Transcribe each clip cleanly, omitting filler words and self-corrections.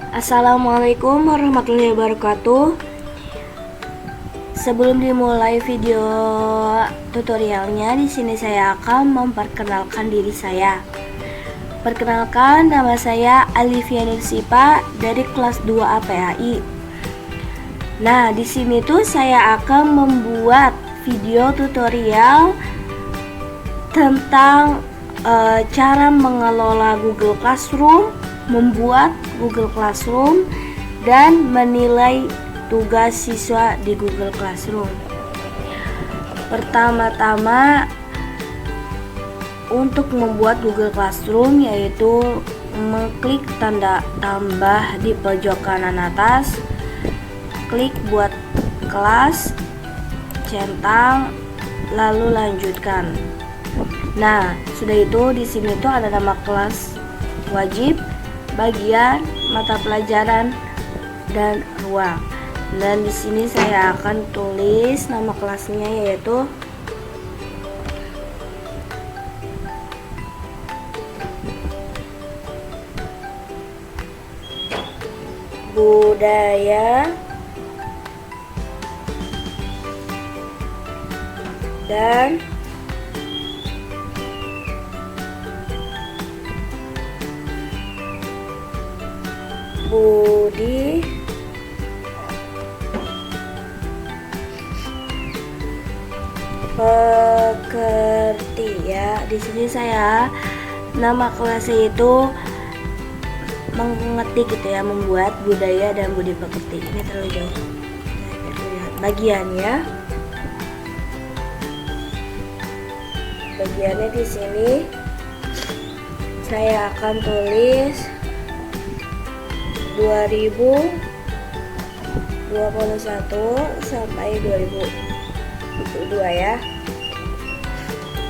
Assalamualaikum warahmatullahi wabarakatuh. Sebelum dimulai video tutorialnya, di sini saya akan memperkenalkan diri saya. Perkenalkan, nama saya Alivia Nursipa dari kelas 2 APAI. Nah, di sini tuh saya akan membuat video tutorial tentang cara mengelola Google Classroom, membuat Google Classroom, dan menilai tugas siswa di Google Classroom. Pertama-tama, untuk membuat Google Classroom yaitu mengklik tanda tambah di pojok kanan atas, klik buat kelas, centang, lalu lanjutkan. Nah, sudah itu di sini tuh ada nama kelas wajib, bagian, mata pelajaran, dan ruang. Dan di sini saya akan tulis nama kelasnya yaitu Budaya dan Budi Pekerti ya. Di sini saya nama kelasnya itu mengetik gitu ya, membuat budaya dan budi pekerti. Ini terlalu jauh. Bagiannya, di sini saya akan tulis 2021 sampai 2022 ya.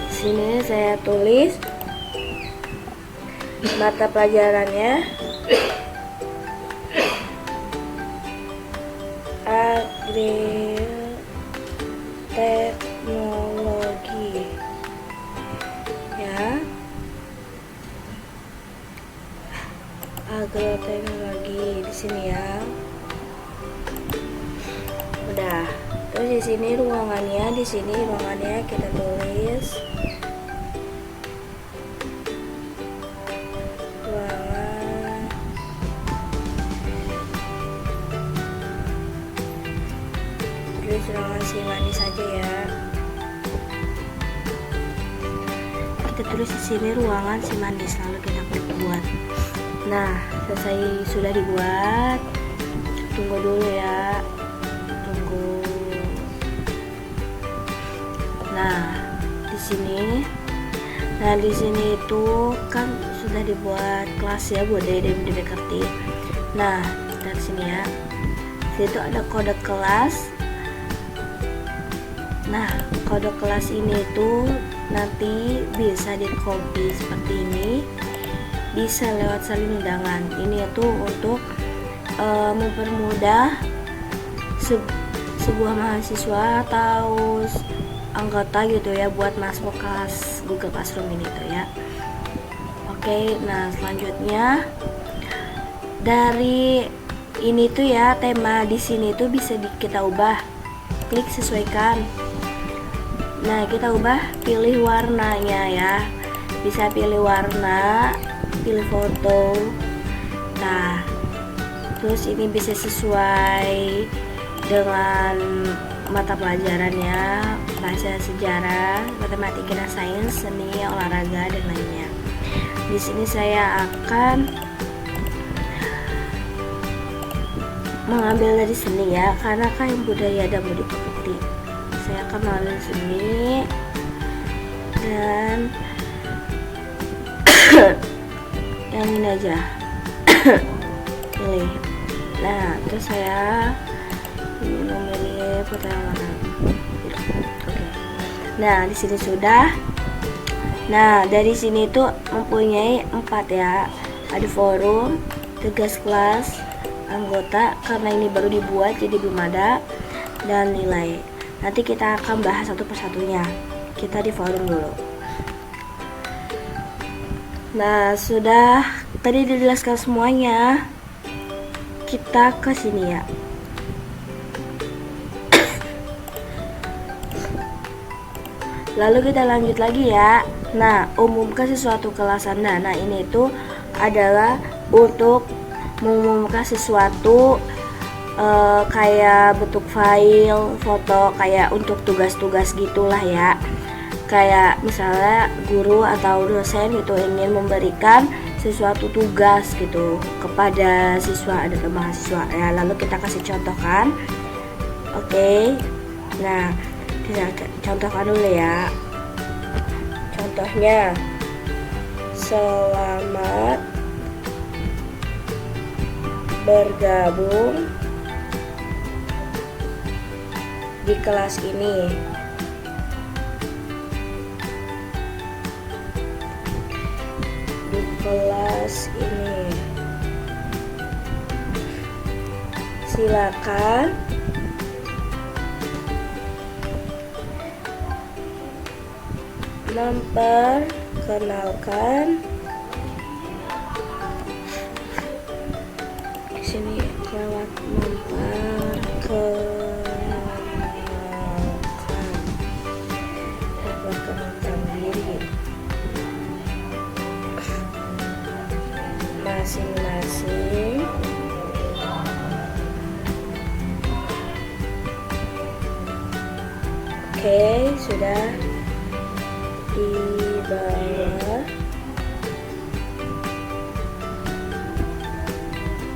Sini saya tulis mata pelajarannya Agriteknologi ya, agroteknologi di sini ya. Udah. Terus di sini ruangannya, kita tulis ruangan si manis saja ya. Kita tulis di sini ruangan si manis, lalu kita klik buat. Nah, selesai sudah dibuat. Tunggu dulu ya. Tunggu. Nah, di sini itu kan sudah dibuat kelas ya, budaya dan budi pekerti. Nah, dari sini ya. Situ ada kode kelas. Nah, kode kelas ini tuh nanti bisa di copy seperti ini, bisa lewat salin undangan. Ini tuh untuk mempermudah sebuah mahasiswa atau anggota gitu ya buat masuk kelas Google Classroom ini tuh ya. Oke, nah selanjutnya dari ini tuh ya, tema di sini tuh bisa kita ubah. Klik sesuaikan. Nah, kita ubah, pilih warnanya ya. Bisa pilih warna, pilih foto. Nah, terus ini bisa sesuai dengan mata pelajarannya, bahasa, sejarah, matematika dan sains, seni, olahraga dan lainnya. Di sini saya akan mengambil dari seni ya, karena kan budaya dan budi pekerti. Saya akan mengambil seni dan yang ini aja. Pilih. Nah, terus saya memilih foto yang mana. Oke. Nah, di sini sudah. Nah, dari sini tuh mempunyai 4 ya. Ada forum, tugas kelas, anggota, karena ini baru dibuat jadi belum ada, dan nilai. Nanti kita akan bahas satu persatunya. Kita di forum dulu. Nah, sudah tadi dijelaskan semuanya. kita ke sini ya. Lalu kita lanjut lagi ya. Nah, umumkan sesuatu kelas Anda. Nah, ini itu adalah untuk mengumumkan sesuatu kayak bentuk file, foto, kayak untuk tugas-tugas gitulah ya. Kayak misalnya guru atau dosen itu ingin memberikan sesuatu tugas gitu kepada siswa atau mahasiswa ya. Lalu kita kasih contoh kan. Oke. Nah, kita contohkan dulu ya. Contohnya, selamat bergabung di kelas ini. Di kelas ini. Silakan memperkenalkan di sini lewat memperkenalkan diri masing-masing. Oke, sudah. Di bawah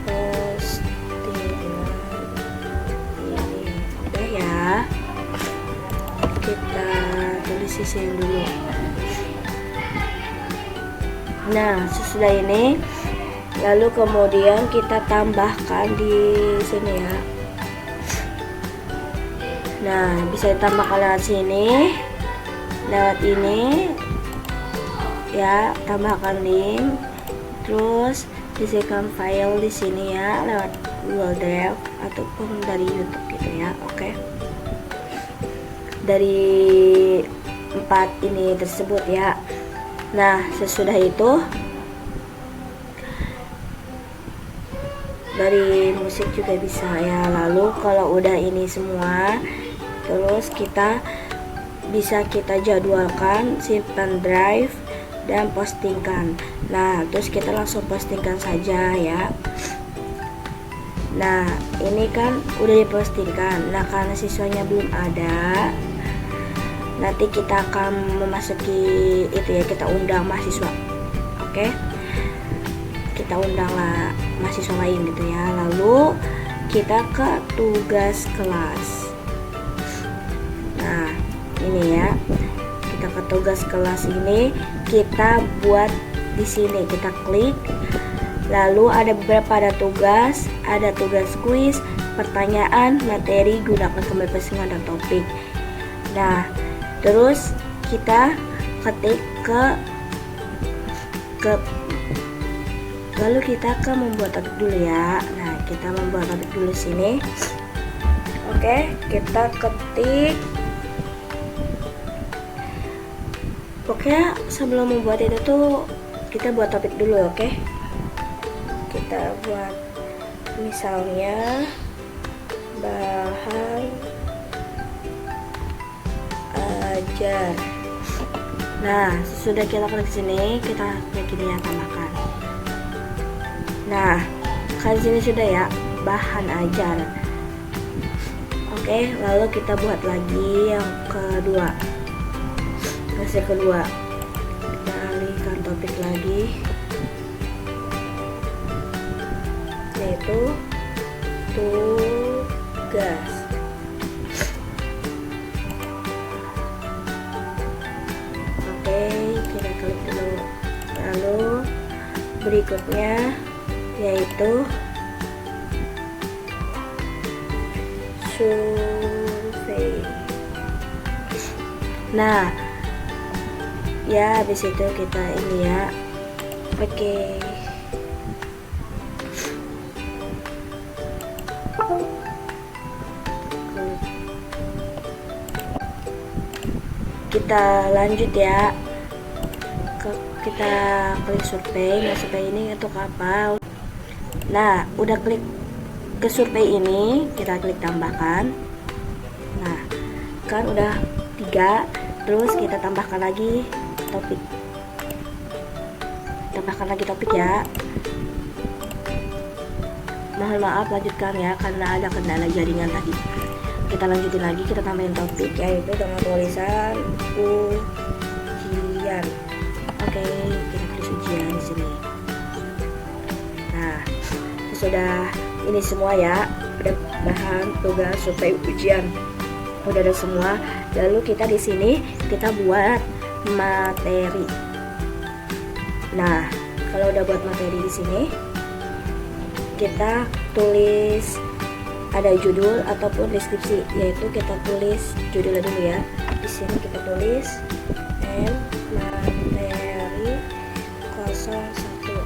postingan ini. Udah ya, kita tulis sisihin dulu. Nah, sesudah ini lalu kemudian kita tambahkan di sini ya. Nah, bisa ditambahkan lewat sini, lewat ini ya, tambahkan link, terus isikan file di sini ya, lewat Google Drive ataupun dari YouTube gitu ya. Oke. Dari 4 ini tersebut ya. Nah, sesudah itu dari musik juga bisa ya. Lalu kalau udah ini semua, terus kita bisa kita jadwalkan, simpan drive dan postingkan. Nah, terus kita langsung postingkan saja ya. Nah, ini kan udah dipostingkan. Nah, karena siswanya belum ada, nanti kita akan memasuki itu ya, kita undang mahasiswa. Oke, kita undanglah mahasiswa lain gitu ya. Lalu kita ke tugas kelas. Nah, ini ya, kita ke tugas kelas ini, kita buat di sini, kita klik. Lalu ada beberapa, ada tugas kuis, pertanyaan, materi, gunakan keberpasangan dan topik. Nah, terus kita ketik lalu kita ke membuat topik dulu ya. Nah, kita membuat topik dulu sini. Oke, kita ketik. Pokoknya sebelum membuat itu tuh kita buat topik dulu, oke? Kita buat misalnya bahan ajar. Nah, sudah kita klik sini, kita klik ini ya, tambahkan. Nah, kan sini sudah ya, bahan ajar. Oke, lalu kita buat lagi yang kedua. Yang kedua, kita alihkan topik lagi, yaitu tugas. Oke, kita klik dulu. Lalu berikutnya yaitu survei. Nah, ya habis itu kita ini ya. Oke. Kita lanjut ya. Kita klik survei. Nah, survei ini untuk apa? Nah, udah klik ke survei ini kita klik tambahkan. Nah, kan udah 3, terus kita tambahkan lagi topik. Tambahkan lagi topik ya. Mohon maaf lanjutkan ya karena ada kendala jaringan tadi. Kita lanjutin lagi, kita tambahin topik yaitu dengan tulisan ujian. Oke, kita tulis ujian di sini. Nah, sudah ini semua ya, udah bahan tugas survei ujian. Udah ada semua. Lalu kita di sini kita buat materi. Nah, kalau udah buat materi di sini, kita tulis ada judul ataupun deskripsi, yaitu kita tulis judulnya dulu ya. Di sini kita tulis materi 01.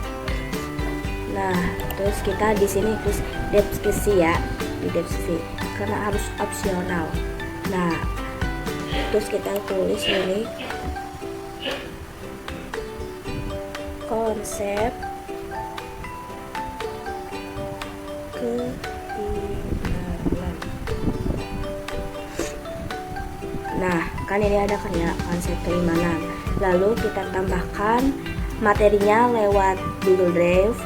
Nah, terus kita di sini tulis deskripsi ya, di deskripsi karena harus opsional. Nah, terus kita tulis ini konsep keimanan. Nah, kan ini ada kan ya konsep keimanan. Lalu kita tambahkan materinya lewat Google Drive,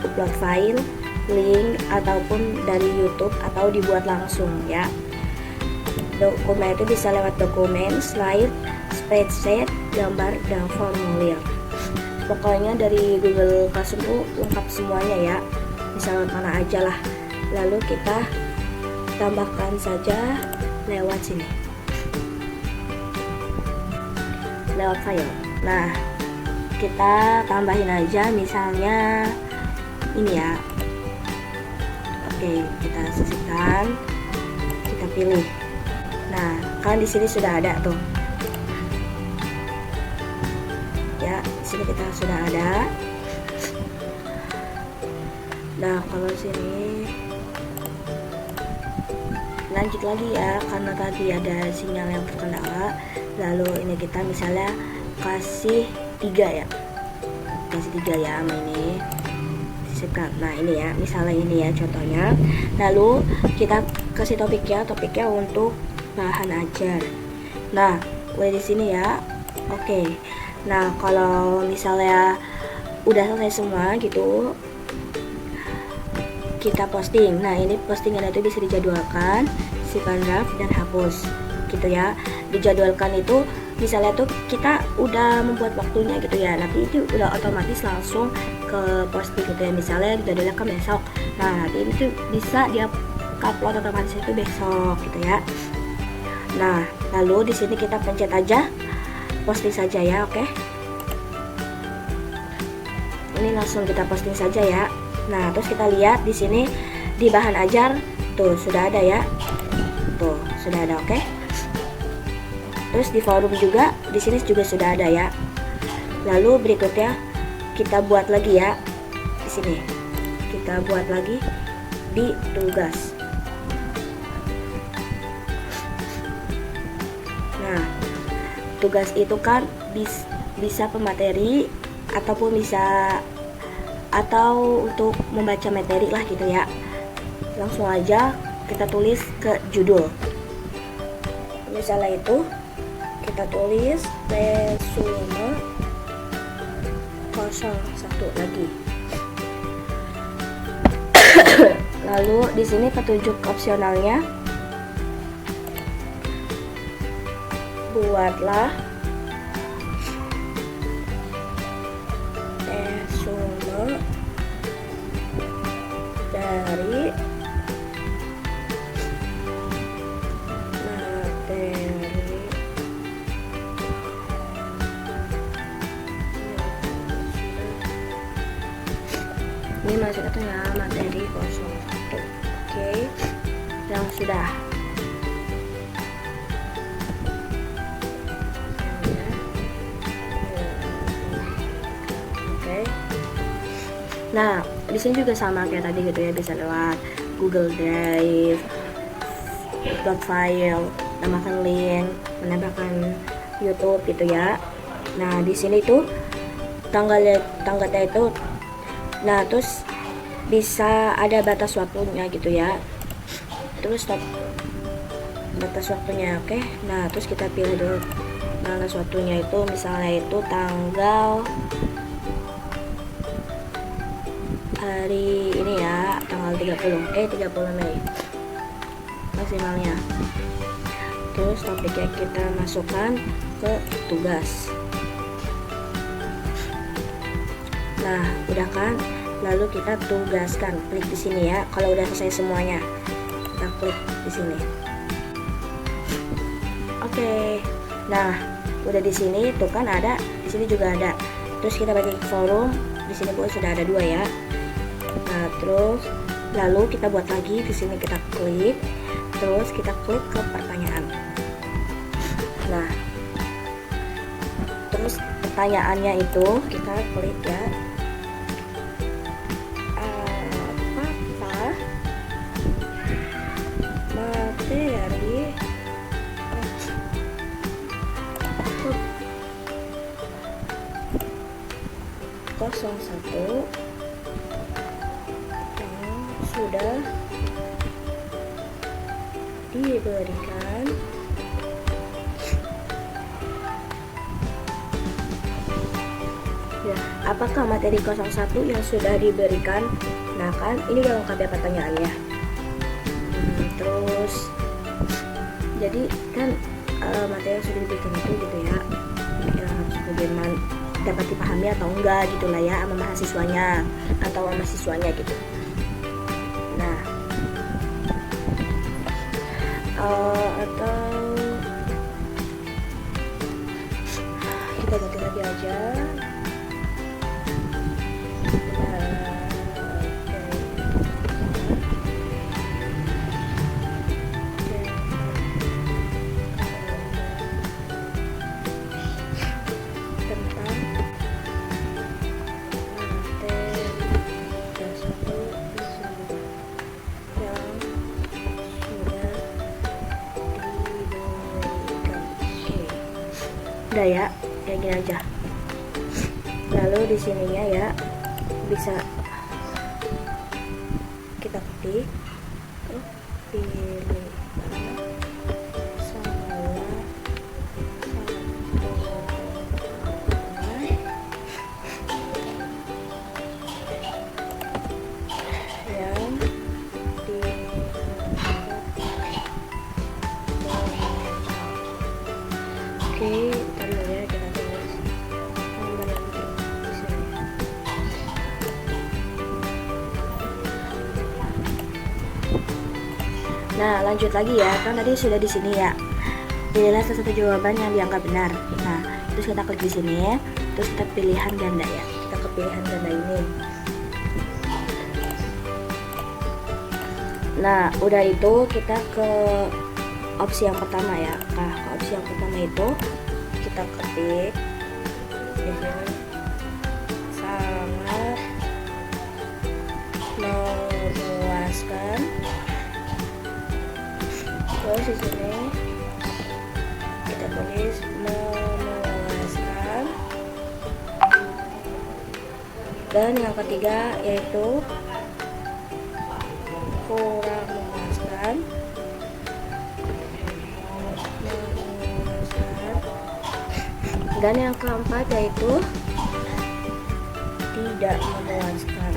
upload file, link ataupun dari YouTube atau dibuat langsung ya. Dokumen itu bisa lewat dokumen, slide, spreadsheet, gambar, dan formulir. Pokoknya dari Google Classroom itu lengkap semuanya ya, bisa lewat mana aja lah. Lalu kita tambahkan saja lewat sini, lewat file. Nah, kita tambahin aja misalnya ini ya. Oke, kita sisihkan, kita pilih. Nah, kan di sini sudah ada tuh ya, di sini kita sudah ada. Nah, kalau sini lanjut lagi ya, karena tadi ada sinyal yang terkendala. Lalu ini kita misalnya kasih 3 ya, kasih 3 ya sama ini. Nah, ini ya, misalnya ini ya contohnya. Lalu kita kasih topiknya untuk bahan ajar. Nah, mulai di sini ya. Oke. Nah, kalau misalnya udah selesai semua gitu, kita posting. Nah, ini postingan itu bisa dijadwalkan, simpan draft dan hapus gitu ya. Dijadwalkan itu misalnya tuh kita udah membuat waktunya gitu ya, nanti itu udah otomatis langsung ke posting gitu ya. Misalnya dijadwalkan besok, nah nanti itu bisa dia upload otomatis itu besok gitu ya. Nah, lalu di sini kita pencet aja posting saja ya. Oke, ini langsung kita posting saja ya. Nah, terus kita lihat di sini di bahan ajar tuh sudah ada ya, tuh sudah ada. Oke, terus di forum juga di sini juga sudah ada ya. Lalu berikutnya kita buat lagi ya, di sini kita buat lagi di tugas. Nah, tugas itu kan bisa pemateri ataupun bisa atau untuk membaca materi lah gitu ya. Langsung aja kita tulis ke judul. Misalnya itu kita tulis resume 01 lagi. Lalu di sini petunjuk opsionalnya, buatlah resume dari materi ini maksudnya tuh ya materi 01. Oke, yang sudah. Nah, di sini juga sama kayak tadi gitu ya, bisa lewat Google Drive, upload file, tambahkan link, menambahkan YouTube gitu ya. Nah, di sini tuh tanggalnya itu. Nah, terus bisa ada batas waktunya gitu ya. Terus stop batas waktunya, oke. Nah, terus kita pilih dulu batas waktunya itu, misalnya itu tanggal hari ini ya, tanggal 30 Mei maksimalnya. Terus topiknya kita masukkan ke tugas. Nah, udah kan? Lalu kita tugaskan, klik di sini ya. Kalau udah selesai semuanya, kita klik di sini. Oke. Nah, udah di sini tuh kan ada, di sini juga ada. Terus kita bagi ke forum, di sini pun sudah ada 2 ya. Nah, terus lalu kita buat lagi, di sini kita klik, terus kita klik ke pertanyaan. Nah, terus pertanyaannya itu kita klik ya. Materi 01 yang sudah diberikan ya, apakah materi 01 yang sudah diberikan? Nah kan ini udah lengkap ya pertanyaannya. Terus jadi kan materi yang sudah diberikan itu gitu ya, harus bagaimana dapat dipahami atau enggak gitu lah ya sama mahasiswanya atau sama siswanya gitu. Nah atau kita ganti lagi aja. Udah ya, kayak gini aja. Lalu di sininya ya bisa kita ketik, pilih oke, ntar dulu ya kita tulis nomor yang di sini. Nah, lanjut lagi ya, kan tadi sudah di sini ya. Pilihlah salah satu jawaban yang dianggap benar. Nah, terus kita klik di sini ya. Terus kita pilihan ganda ya. Kita ke pilihan ganda ini. Nah, udah itu kita ke opsi yang pertama ya. Nah, ke opsi yang pertama itu kita ketik di sini sangat memuaskan. Terus di sini kita tulis memuaskan. Dan yang ketiga yaitu kurang memuaskan. Dan yang keempat yaitu tidak memuaskan.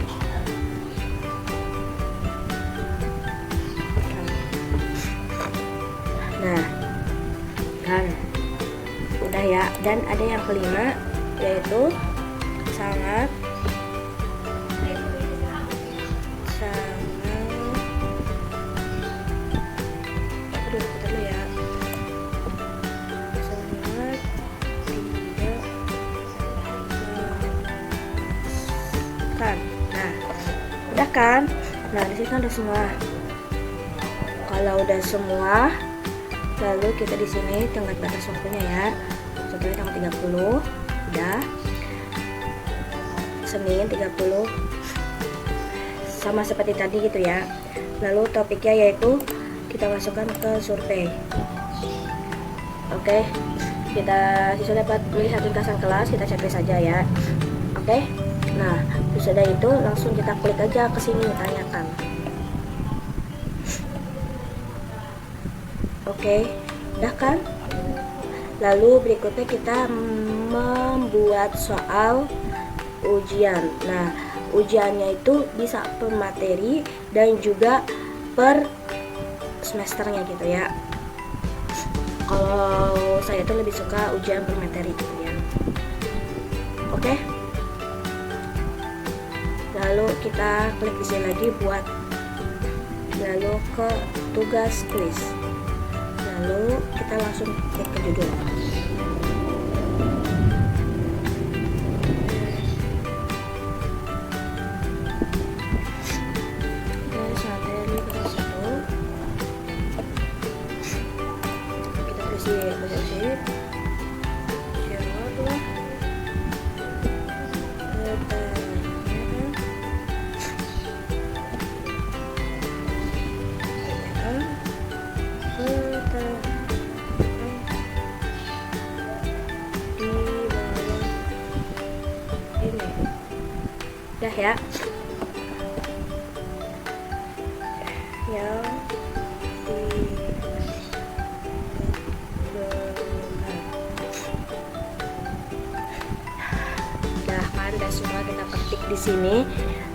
Nah, kan udah ya. Dan ada yang kelima yaitu sangat kan. Nah, udah kan? Nah, di sini kan udah semua. Kalau udah semua, lalu kita di sini tenggat batas waktunya ya. Contohnya tanggal 30, udah. Senin 30. Sama seperti tadi gitu ya. Lalu topiknya yaitu kita masukkan ke survei. Oke. Kita siswa dapat melihat ringkasan kelas, kita checklist saja ya. Oke. Nah, Sudah itu langsung kita klik aja ke sini tanyakan. Oke, udah kan? Lalu berikutnya kita membuat soal ujian. Nah, ujiannya itu bisa per materi dan juga per semesternya gitu ya. Kalau saya tuh lebih suka ujian per materi gitu ya. Oke. Lalu kita klik di sini lagi buat, lalu ke tugas kuis. Lalu kita langsung klik ke judul. Materi kelas 1. Kita tulis jawablah udah ya. Yang udah semua kita ketik di sini.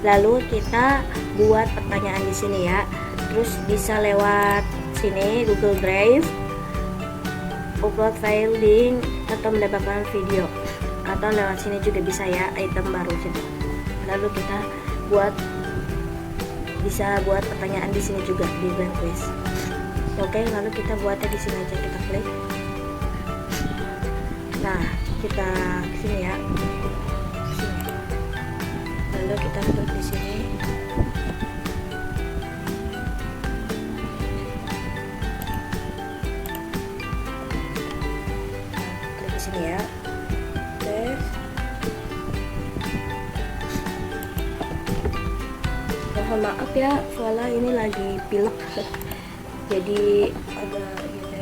Lalu kita buat pertanyaan di sini ya. Terus bisa lewat sini Google Drive, upload file link, atau mendapatkan video, atau lewat sini juga bisa ya, item baru gitu. Lalu kita bisa buat pertanyaan di sini juga di blank quiz. Oke, lalu kita buatnya di sini aja, kita klik. Nah, kita sini ya. Sini. Lalu kita klik di sini. Klik di sini ya. Mohon maaf ya, soalnya ini lagi pilek, jadi agak gini ya.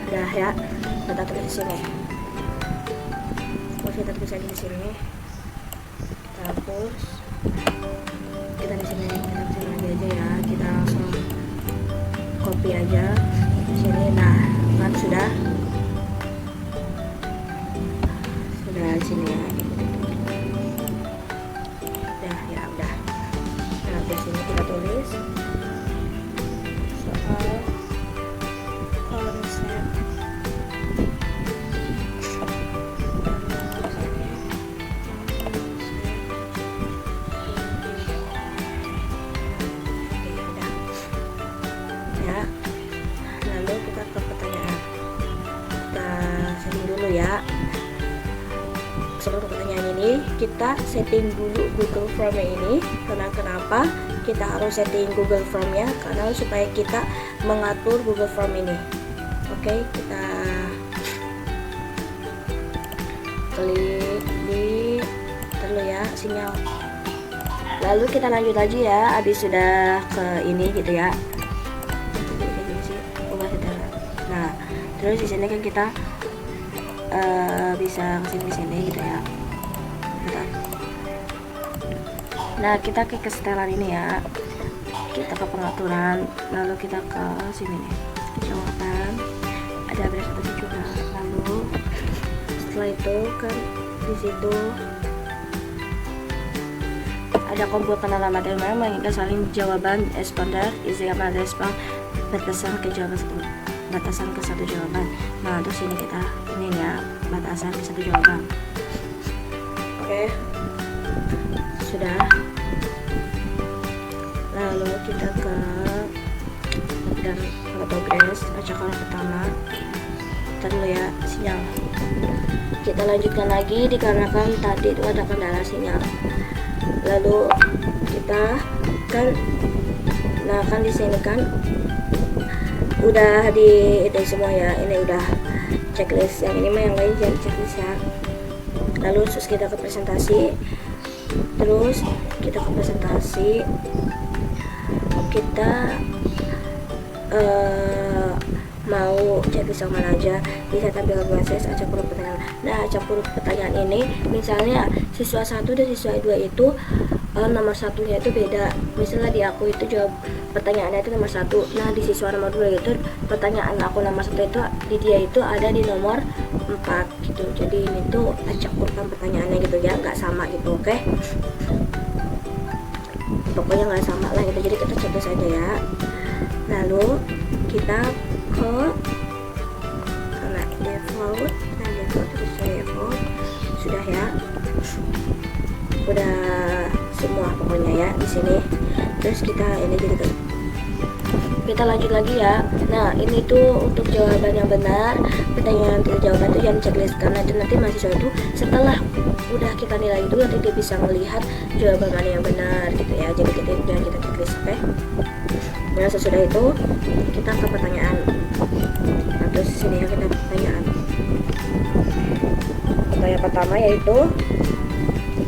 Udah ya, kita tulis di sini. Terus kita tulis lagi di sini. Kita hapus. Kita di sini lagi aja ya. Kita langsung copy aja di sini. Nah, kan sudah di sini ya. Udah. Nah, di sini kita tulis soal konsep ya. Lalu kita ke pertanyaan. Kita setting dulu ya. Sebelum pertanyaan ini, kita setting dulu Google Form ini. Karena kenapa kita harus setting Google Form-nya? Karena supaya kita mengatur Google Form ini. Oke, kita klik di dulu ya, sinyal. Lalu kita lanjut lagi ya. Habis sudah ke ini gitu ya. Nah, terus di sini kan kita bisa kesini sini gitu ya. Bentar. Nah, kita ke setelan ini ya. Kita ke pengaturan, lalu kita ke sini nih, jawaban. Ada beres juga. Lalu setelah itu kan di situ ada komputer alamat yang mengingat saling jawaban responder isi apa respon batasan ke jawaban batasan ke satu jawaban. Nah, terus ini kita ini ya, batasan ke satu jawaban. Oke, sudah. Lalu kita ke dan progres, baca kolom pertama. Ntar dulu ya, sinyal. Kita lanjutkan lagi dikarenakan tadi itu ada kendala sinyal. Lalu kita kan, nah kan di sini kan udah di itu semua ya. Ini udah checklist, yang ini mah yang lain jadi checklist ya. Lalu terus kita ke presentasi. Terus kita ke presentasi. Kita mau checklist yang mana aja, bisa tampilkan proses acak huruf pertanyaan. Nah, acak huruf pertanyaan ini misalnya siswa 1 dan siswa 2 itu nomor satunya itu beda. Misalnya di aku itu jawab pertanyaannya itu nomor 1, nah di siswa nomor 2 itu pertanyaan aku nomor 1 itu di dia itu ada di nomor 4 gitu. Jadi ini tuh acak urutan pertanyaannya gitu ya, nggak sama gitu. Oke, pokoknya nggak sama lah gitu, jadi kita coba saja ya. Lalu kita ke default, nah default terus default sudah ya, udah semua pokoknya ya di sini. Terus kita ini jadi kita lanjut lagi ya. Nah, ini tuh untuk jawaban yang benar, pertanyaan tidak jawaban itu jangan checklist, karena itu nanti mahasiswa itu setelah udah kita nilai itu nanti dia bisa melihat jawaban mana yang benar gitu ya. Jadi jangan kita checklist, oke? Nah, sesudah itu kita ke pertanyaan. Nah, terus sini ya kita pertanyaan. Pertanyaan pertama yaitu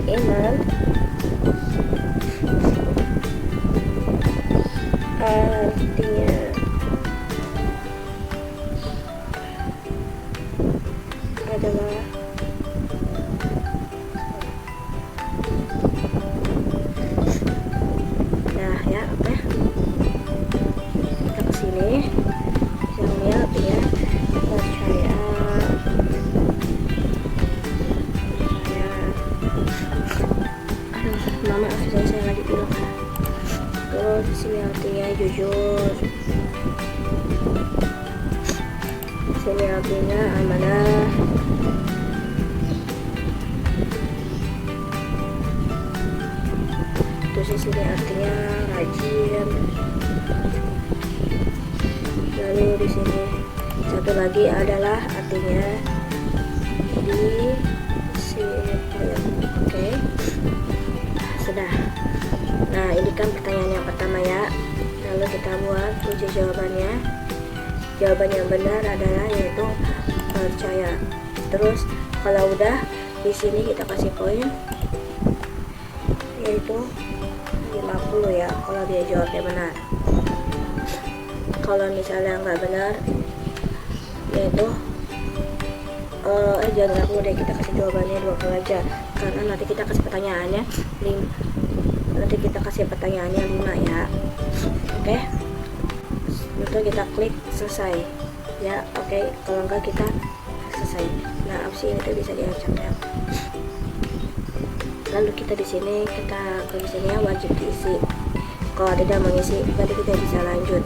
Iman artinya adalah nah ya, oke. Kita kesini misalnya artinya percaya mama saya lagi bilang. Terus di sini artinya jujur, sini artinya amanah, terus di sini artinya rajin. Lalu di sini satu lagi adalah artinya disiplin. Oke, sudah. Nah, ini kan pertanyaan yang pertama ya. Lalu kita buat kunci jawabannya. Jawaban yang benar adalah yaitu percaya. Terus kalau udah di sini kita kasih poin yaitu 50 ya kalau dia jawabnya benar. Kalau misalnya nggak benar yaitu jangan aku deh, kita kasih jawabannya 20 aja, karena nanti kita kasih pertanyaannya 5 ya. Oke, itu kita klik selesai ya. Oke, kalau enggak kita selesai. Nah, opsi ini tuh bisa diacak ya. Lalu kita di sini kita klik sini ya, wajib diisi. Kalau tidak mengisi berarti kita bisa lanjut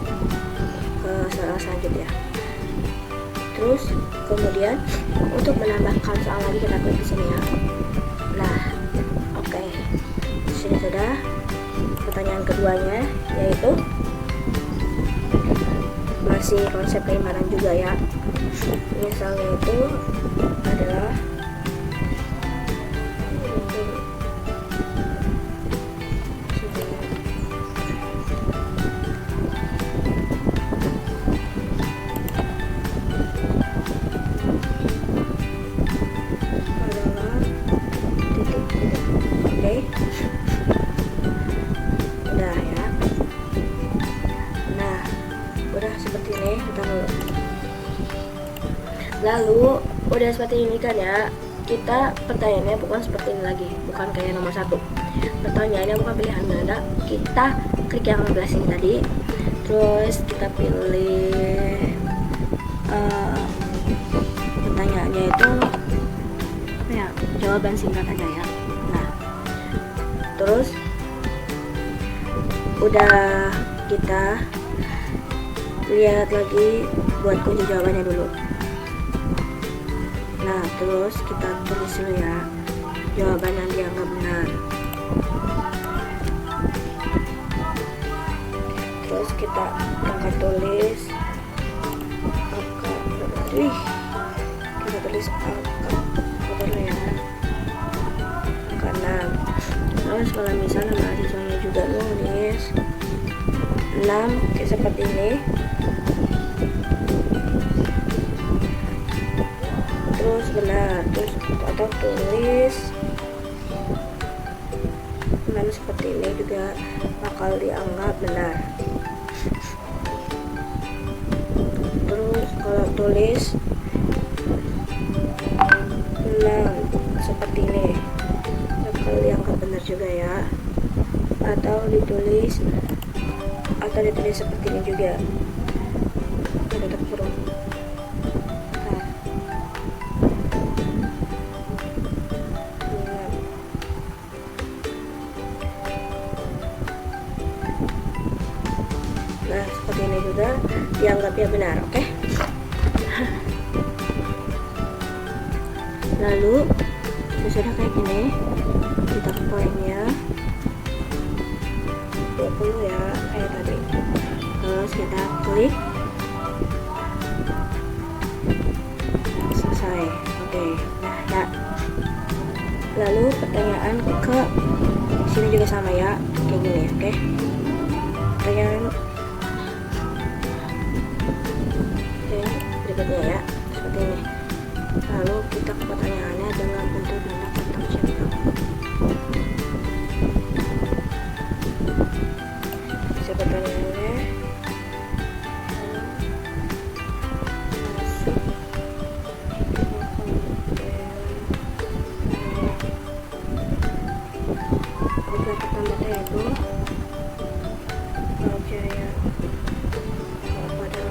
ke soal selanjutnya. Terus kemudian untuk menambahkan soal lagi kita klik di sini ya. Nah, oke. Di sini sudah pertanyaan keduanya yaitu masih konsep keimanan juga ya. Misalnya itu adalah oke. Udah ya. Nah, udah seperti ini. Bentar dulu. Lalu udah seperti ini kan ya. Kita pertanyaannya bukan seperti ini lagi, bukan kayak nomor 1. Pertanyaannya bukan pilihan ganda. Kita klik yang 11 ini tadi. Terus kita pilih pertanyaannya itu ya jawaban singkat aja ya. Nah, terus udah kita lihat lagi buat kunci jawabannya dulu. Nah, terus kita tulis dulu ya jawaban yang dianggap benar. Terus kita angkat tulis angka, kita tulis angka ya, angka 6. Terus kalau misalnya mahasiswanya juga nulis 6 kayak seperti ini, terus benar, terus atau tulis 6 seperti ini juga bakal dianggap benar. Terus kalau tulis 6 seperti ini ya, kalau diangkat benar juga ya, atau ditulis seperti ini juga, tutup kurung. Nah, seperti ini juga dianggapnya benar, oke? Lalu sudah kayak gini, kita poinnya 20 ya, kayak tadi. Terus kita klik selesai, oke. Nah ya, lalu pertanyaan ke sini juga sama ya, kayak gini, oke. Pertanyaan berikutnya ya, seperti ini. Lalu kita ke pertanyaannya dengan bentuk tanda kotak circle. Bisa pertanyaannya beberapa tambahnya itu aja ya pada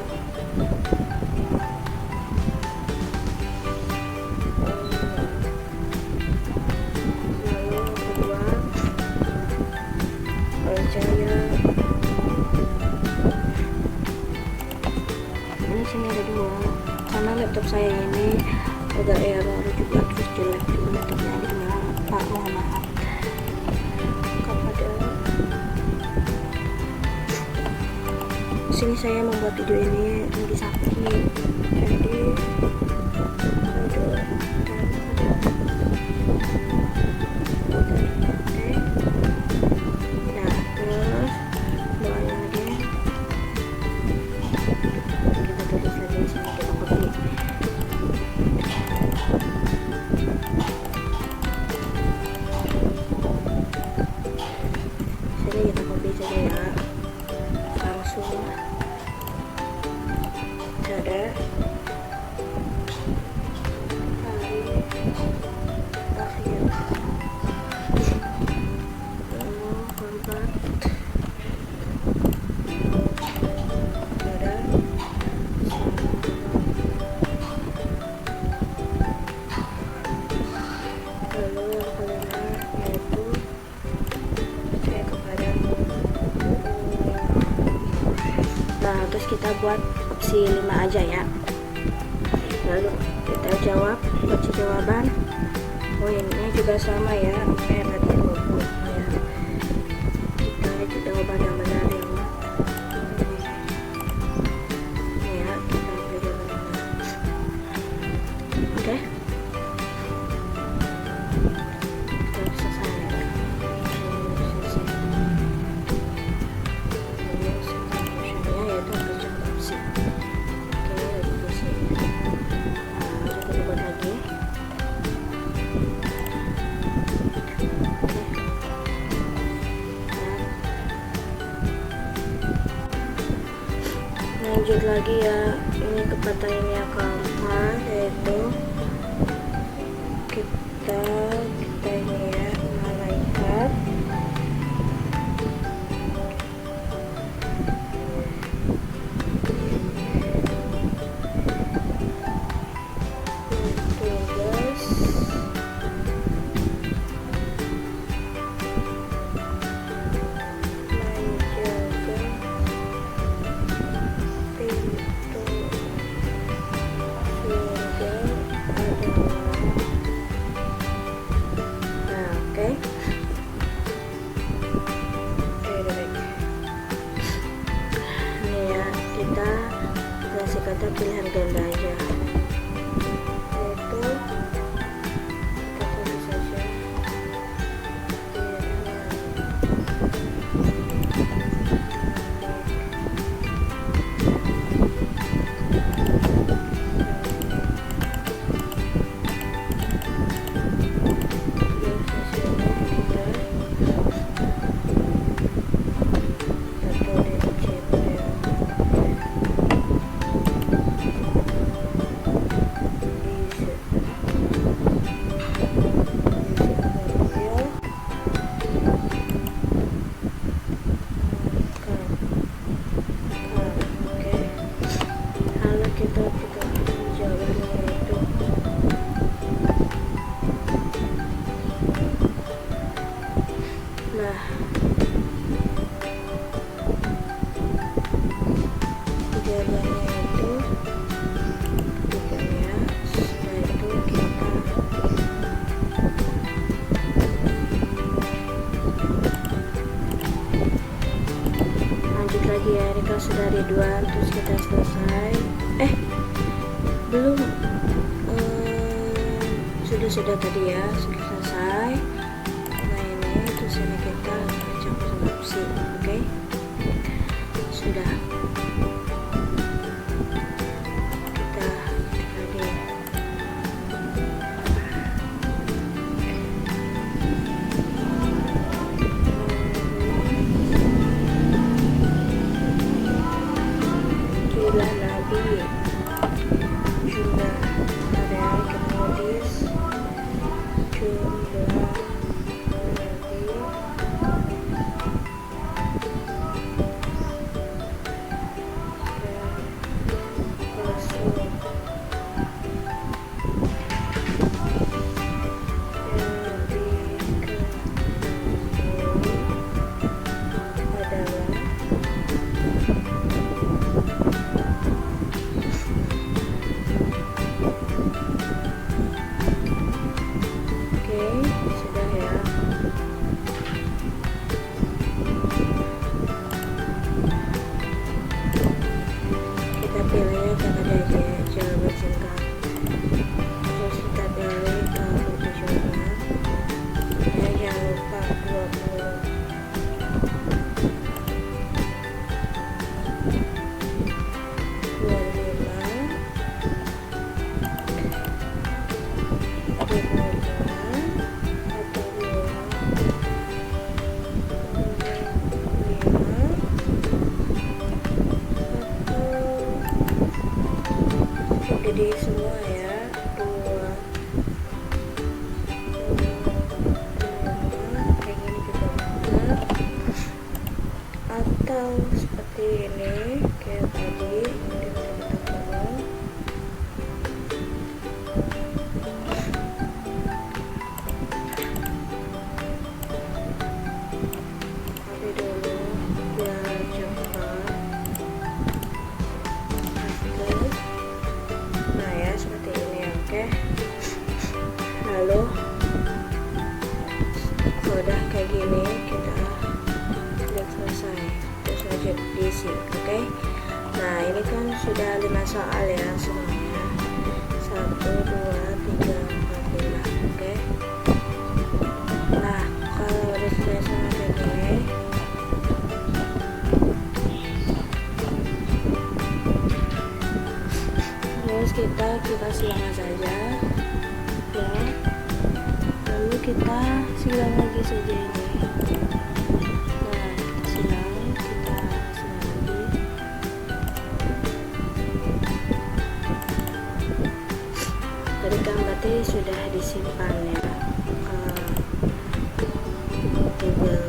Jaya. Ini sini ada 2 karena laptop saya ini agak baru juga, terus jelek juga laptopnya, jadi Pak mohon maaf kepada. Sini saya membuat video ini lagi sakit, jadi kita copy saja ya, langsung ada hari akhir kontak ada lalu yang kelima yaitu nah, terus kita buat opsi 5 aja ya. Lalu kita jawab opsi jawaban. Oh, ini juga sama ya, kayak tadi 20 ya. Kita jawaban yang benar ya. Ini ya, kita pilih jawaban yang benar. Oke. Kita selesai ya. Lanjut lagi ya, ini ke pertanyaan yang keempat, yaitu kita ini ya, malaikat tugas menjaga pintu surga kita sudah Ridwan, terus kita selesai. Belum. Sudah tadi ya, sudah selesai. Nah ini terus ini kita campur sama opsi, oke? Sudah. Kita tadi. Jumlah nabi, jumlah ada kemudian jumlah nabi dan rasul yang diketahui adalah sudah ya. Kita pilih kata aja jawaban singkat. Terus kita pilih jawaban. Ya jangan lupa 25 jadi semua ya 2 kayak gini juga bisa, atau seperti ini kayak tadi lalu kalau udah kayak gini kita klik selesai, terus wajib diisi, oke? Nah ini kan sudah 5 soal ya semuanya, 1, 2, 3, 4, 5, oke? Nah kalau udah selesai sama kayak gini, terus kita silang saja ya, lalu kita silang lagi saja ini. Nah kita silang lagi. Tadi kan berarti sudah disimpan ya ke Google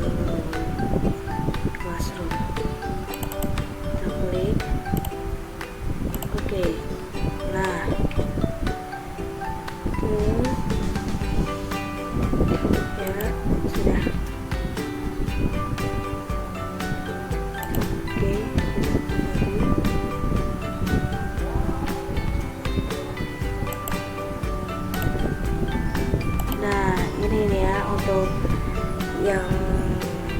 Classroom. Kita klik oke. Nah ya sudah oke. Nah ini nih ya untuk yang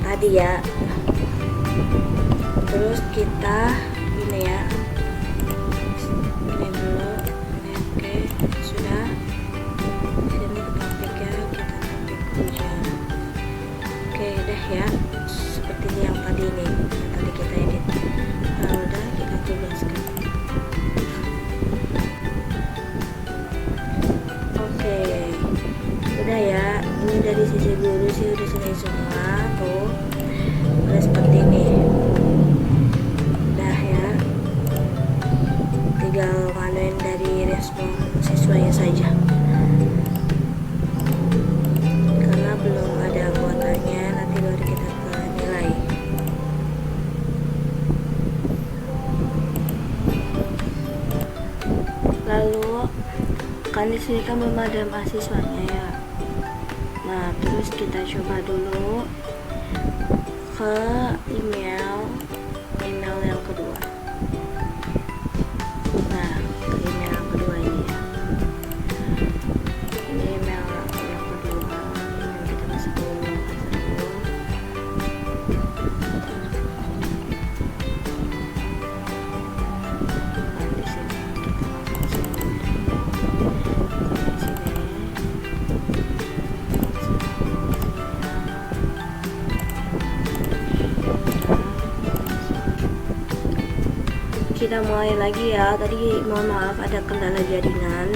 tadi ya, terus kita ini ya ini dulu ini, oke sudah. Sini topik ya, kita topik hujan. Oke udah ya, seperti yang tadi nih yang tadi kita edit. Kalau udah kita tuliskan. Oke udah ya, ini dari sisi guru sih udah selesai semua tuh, udah seperti ini. Udah ya, tinggal nganuin dari respon siswanya saja, karena belum ada anggotanya, nanti baru kita ke nilai. Lalu kan di sini kan belum ada mahasiswanya ya. Nah terus kita coba dulu ke email yang kedua. Nah ke email yang kedua ini ya, ini email yang kedua, ini kita masuk dulu. kita mulai lagi ya. Tadi mohon maaf ada kendala jaringan.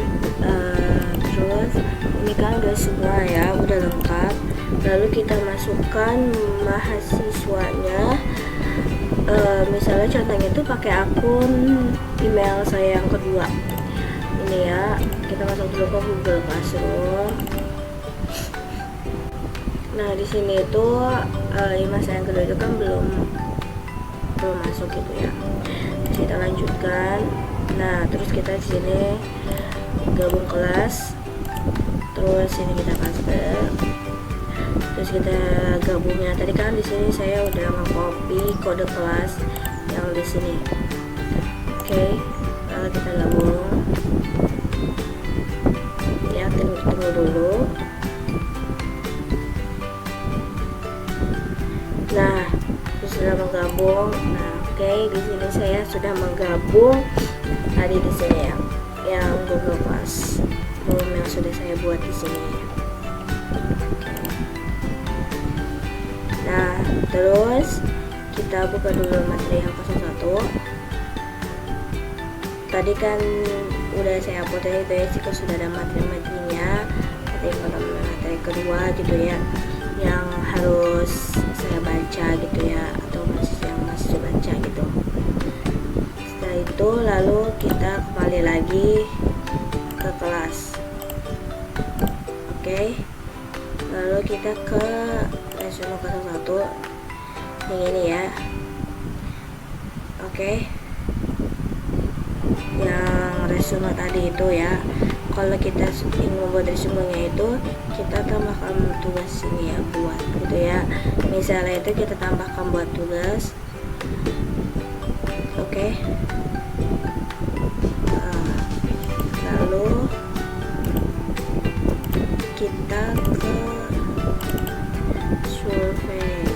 Terus ini kan udah semua ya, udah lengkap. Lalu kita masukkan mahasiswanya. Misalnya contohnya itu pakai akun email saya yang kedua. Ini ya, kita masuk dulu ke Google Classroom. Nah di sini itu email saya yang kedua itu kan belum masuk gitu ya. Kita lanjutkan. Nah terus kita di sini gabung kelas, terus ini kita paste, terus kita gabungnya. Tadi kan di sini saya udah nge-copy kode kelas yang di sini. Oke, lalu kita gabung ya, tunggu dulu. Nah sudah menggabung. Nah oke, di sini saya sudah menggabung tadi di sini ya, yang Google Class yang sudah saya buat di sini. Nah terus kita buka dulu materi yang 01. Tadi kan udah saya upload itu ya, jika sudah ada materi-materinya, materi pertama, materi kedua gitu ya, yang harus saya baca gitu ya, atau yang masih baca gitu. Setelah itu lalu kita kembali lagi ke kelas. Oke, lalu kita ke lesson 01 yang ini ya. Oke, yang resume tadi itu ya. Kalau kita ingin membuat resumenya itu, kita tambahkan tugas ini ya, buat gitu ya. Misalnya itu kita tambahkan buat tugas. Oke. Lalu kita ke survei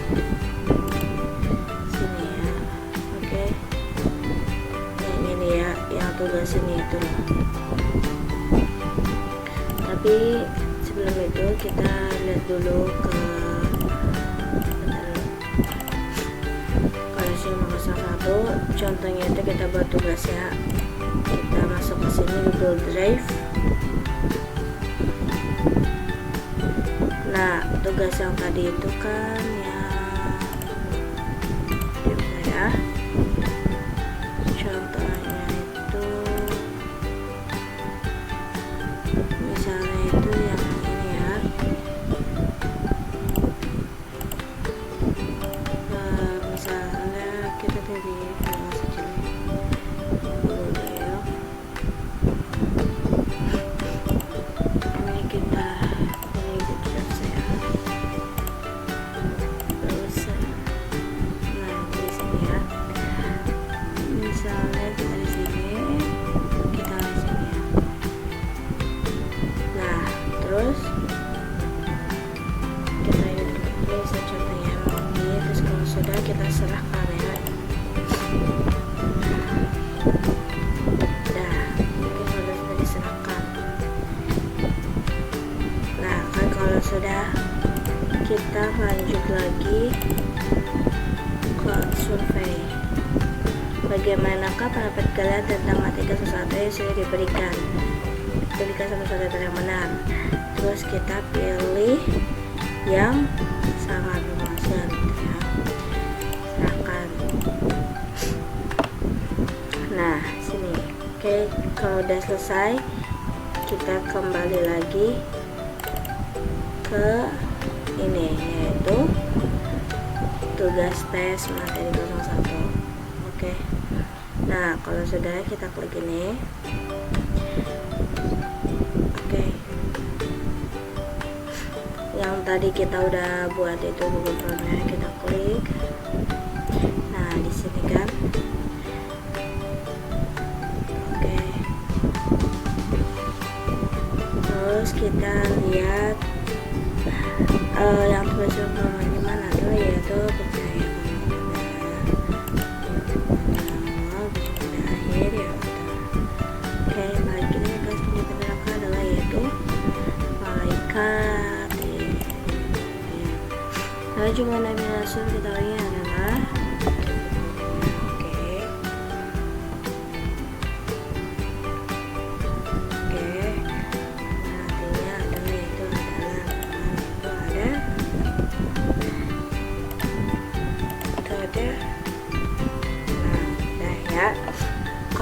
sini ya. Oke. Yang ini ya, yang tugas ini itu. Tapi sebelum itu kita lihat dulu ke lesson nomor 1. Contohnya itu kita buat tugas ya. Kita masuk ke sini Google Drive. Nah tugas yang tadi itu kan ya, contohnya itu misalnya itu yang ini ya. Misalnya kita tadi terus kita ini contohnya ini, terus kalau sudah kita serahkan ya. Mungkin kalau sudah diserahkan. Nah kan kalau sudah, kita lanjut lagi ke survei. Bagaimanakah pendapat kalian tentang materi sesuatu yang sudah diberikan satu-satu yang benar. Terus kita pilih yang sangat memuaskan ya. Silahkan. Nah sini. Oke, kalau udah selesai kita kembali lagi ke ini, yaitu tugas tes materi 01. Oke. Nah kalau sudah, kita klik ini. Yang tadi kita udah buat itu Google Form-nya, kita klik. Nah di sini kan. Oke. Terus kita lihat yang tulis formnya mana tuh, yaitu percaya pada akhir ya. Oke, bagi ini tugas penyelenggaraan adalah yaitu malaikat. Lalu juga Nabi Rasul diketahui adalah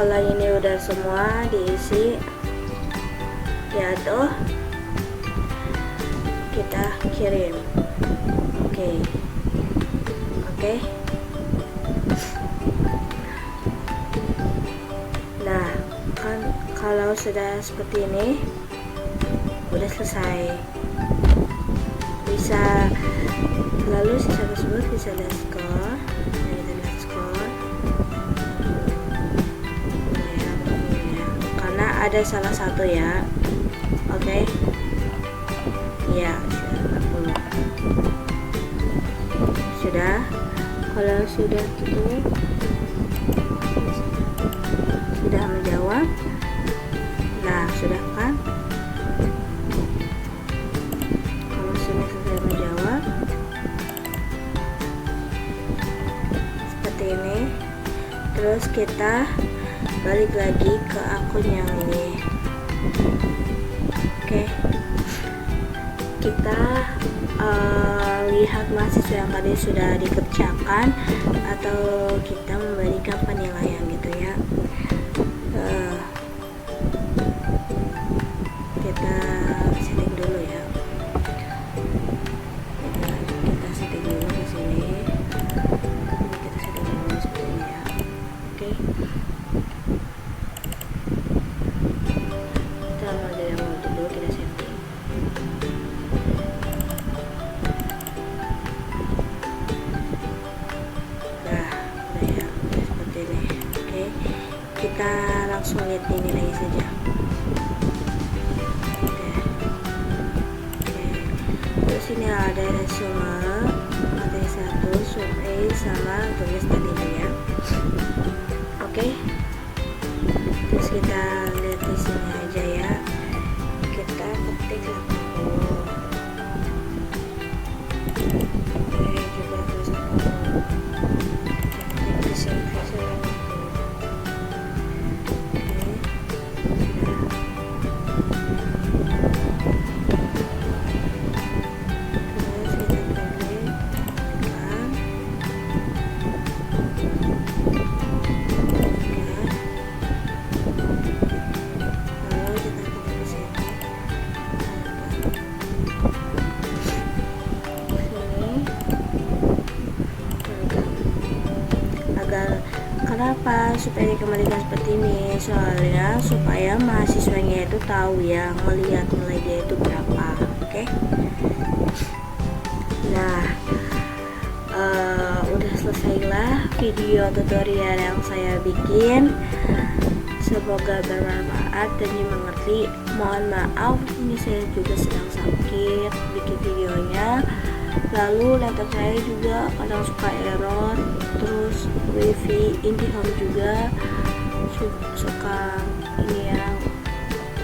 Kalau ini udah semua diisi ya tuh, kita kirim. Oke. Nah, kan kalau sudah seperti ini udah selesai. Bisa lalu sisa tersebut bisa lihat skor. Kita lihat skor ya, karena ada salah satu ya. Oke. Ya, 40. Sudah. Kalau sudah gitu, sudah menjawab. Nah, sudah kan? Kalau sudah selesai menjawab seperti ini, terus kita balik lagi ke akun yang ini. Oke. Kita lihat mahasiswa yang tadi sudah dikerjakan atau kita memberikan penilaian gitu ya. Kita setting dulu ya. Kita setting dulu di sini. Kita setting dulu seperti ini ya. Oke. Kita mulai dari awal dulu, kita setting. Kita langsung lihat ini lagi saja. Oke. Terus ini ada resume materi 1, sub A sama tulis tadinya ya. Oke. Terus kita lihat di sini aja ya. Kita ketik 80. Oke, juga tulis 80. Kita ketik di sini. Kenapa supaya dikembalikan seperti ini? Soalnya supaya mahasiswanya itu tahu ya, melihat nilai dia itu berapa. Oke. Nah, udah selesailah video tutorial yang saya bikin. Semoga bermanfaat dan dimengerti. Mohon maaf, ini saya juga sedang sakit bikin videonya. Lalu laptop saya juga kadang suka error, terus wifi IndiHome juga suka ini ya,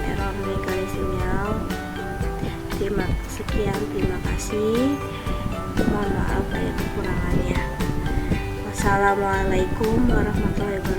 error meninggal sinyal. Terima kasih. Mohon maaf banyak kekurangannya. Wassalamualaikum warahmatullahi wabarakatuh.